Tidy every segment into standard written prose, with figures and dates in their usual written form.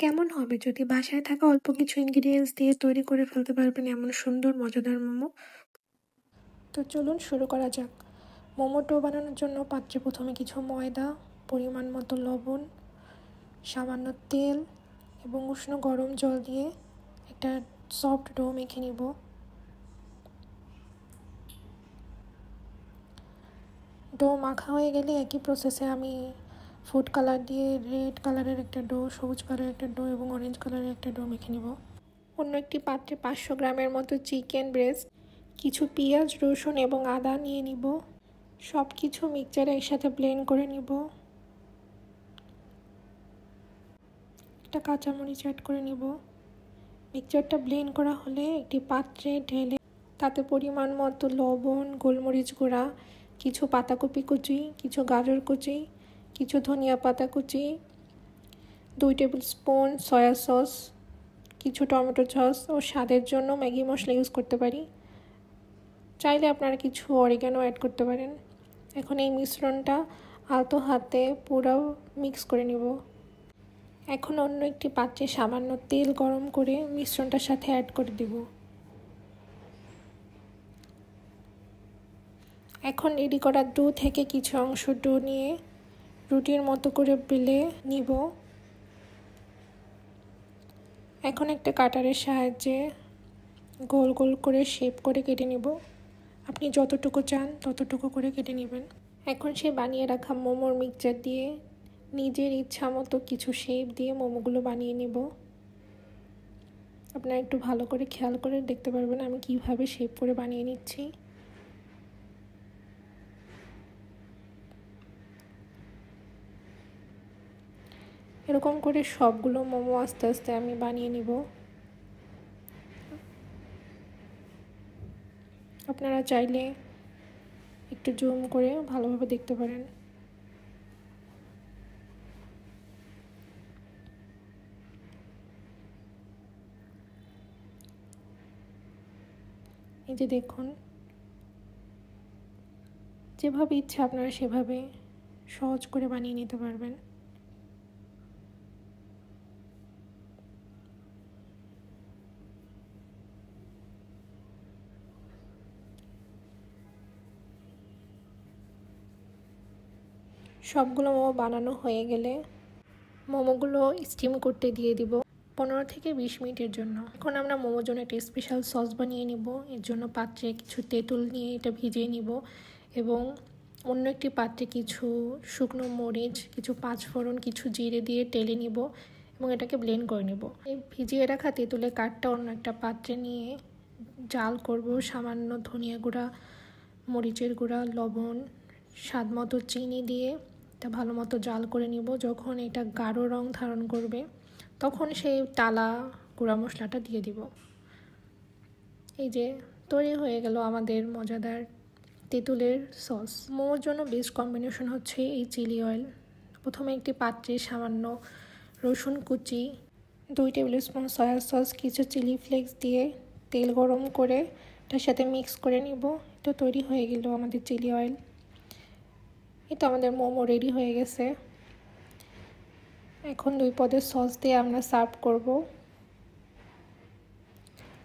কেমন হবে যদি বাসায় থাকা অল্প কিছু ইনগ্রিডিয়েন্টস দিয়ে তৈরি করে ফেলতে পারবেন এমন সুন্দর মজাদার মোমো। তো চলুন শুরু করা যাক। মোমো ডো বানানোর জন্য পাত্রে প্রথমে কিছু ময়দা, পরিমাণ মতো লবণ, সামান্য তেল এবং উষ্ণ গরম জল দিয়ে একটা সফট ডো মেখে নিব। ডো মাখা হয়ে গেলে একই প্রসেসে আমি ফুড কালার দিয়ে রেড কালারের একটা ডো, সবুজ কালারের একটা ডো এবং অরেঞ্জ কালারের একটা ডো মেখে নিব। অন্য একটি পাত্রে 500 গ্রামের মতো চিকেন ব্রেস্ট, কিছু পেঁয়াজ, রসুন এবং আদা নিয়ে নিব। সব কিছু মিক্সচারে একসাথে ব্লেন্ড করে নিব। একটা কাঁচামরিচ অ্যাড করে নিব। মিক্সচারটা ব্লেন্ড করা হলে একটি পাত্রে ঢেলে তাতে পরিমাণ মতো লবণ, গোলমরিচ গুঁড়া, কিছু পাতাকপি কুচি, কিছু গাজর কুচি, কিছু ধনিয়া পাতা কুচি, 2 টেবিল স্পুন সয়া সস, কিছু টমেটো সস ও স্বাদের জন্য ম্যাগি মশলা ইউজ করতে পারি। চাইলে আপনারা কিছু অরিগানো অ্যাড করতে পারেন। এখন এই মিশ্রণটা আলতো হাতে পুরো মিক্স করে নিব। এখন অন্য একটি পাত্রে সামান্য তেল গরম করে মিশ্রণটার সাথে অ্যাড করে দিব। এখন রেডি করা ডো থেকে কিছু অংশ ডো নিয়ে রুটির মতো করে বেলে নিব। এখন একটা কাটারের সাহায্যে গোল গোল করে শেপ করে কেটে নিব। আপনি যতটুকু চান ততটুকু করে কেটে নেবেন। এখন সে বানিয়ে রাখা মোমোর মিক্সচার দিয়ে নিজের ইচ্ছা মতো কিছু শেপ দিয়ে মোমোগুলো বানিয়ে নিব। আপনারা একটু ভালো করে খেয়াল করে দেখতে পারবেন আমি কিভাবে শেপ করে বানিয়ে নিচ্ছি। এরকম করে সবগুলো মোমো আস্তে আস্তে আমি বানিয়ে নিব। আপনারা চাইলে একটু জুম করে ভালোভাবে দেখতে পারেন। এই যে দেখুন, যেভাবে ইচ্ছা আপনারা সেভাবে সহজ করে বানিয়ে নিতে পারবেন। সবগুলো মোমো বানানো হয়ে গেলে মোমোগুলো স্টিম করতে দিয়ে দিব 15 থেকে 20 মিনিটের জন্য। এখন আমরা মোমোর জন্য একটা স্পেশাল সস বানিয়ে নিব। এর জন্য পাত্রে কিছু তেঁতুল নিয়ে এটা ভিজিয়ে নিব এবং অন্য একটি পাত্রে কিছু শুকনো মরিচ, কিছু পাঁচফোড়ন, কিছু জিরে দিয়ে টেলে নিব এবং এটাকে ব্লেন্ড করে নেব। এই ভিজিয়ে রাখা তেঁতুলের কাঠটা অন্য একটা পাত্রে নিয়ে জাল করব। সামান্য ধনিয়া গুঁড়া, মরিচের গুঁড়া, লবণ, স্বাদ মতো চিনি দিয়ে এটা ভালো মতো জাল করে নিব। যখন এটা গাঢ় রং ধারণ করবে তখন সেই টালা গুঁড়া মশলাটা দিয়ে দিব। এই যে তৈরি হয়ে গেল আমাদের মজাদার তেঁতুলের সস। মোমোর জন্য বেস্ট কম্বিনেশন হচ্ছে এই চিলি অয়েল। প্রথমে একটি পাত্রে সামান্য রসুন কুচি, 2 টেবিল স্পুন সয়া সস, কিছু চিলি ফ্লেক্স দিয়ে তেল গরম করে তার সাথে মিক্স করে নিব। এটা তৈরি হয়ে গেল আমাদের চিলি অয়েল। এটা আমাদের মোমো রেডি হয়ে গেছে। এখন 2 পদের সস দিয়ে আমরা সার্ভ করব।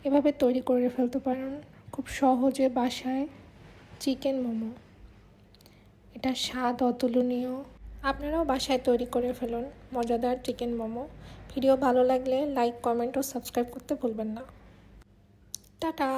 এভাবে তৈরি করে ফেলতে পারেন খুব সহজে বাসায় চিকেন মোমো। এটা স্বাদ অতুলনীয়। আপনারাও বাসায় তৈরি করে ফেলুন মজাদার চিকেন মোমো। ভিডিও ভালো লাগলে লাইক, কমেন্ট ও সাবস্ক্রাইব করতে ভুলবেন না। টাটা।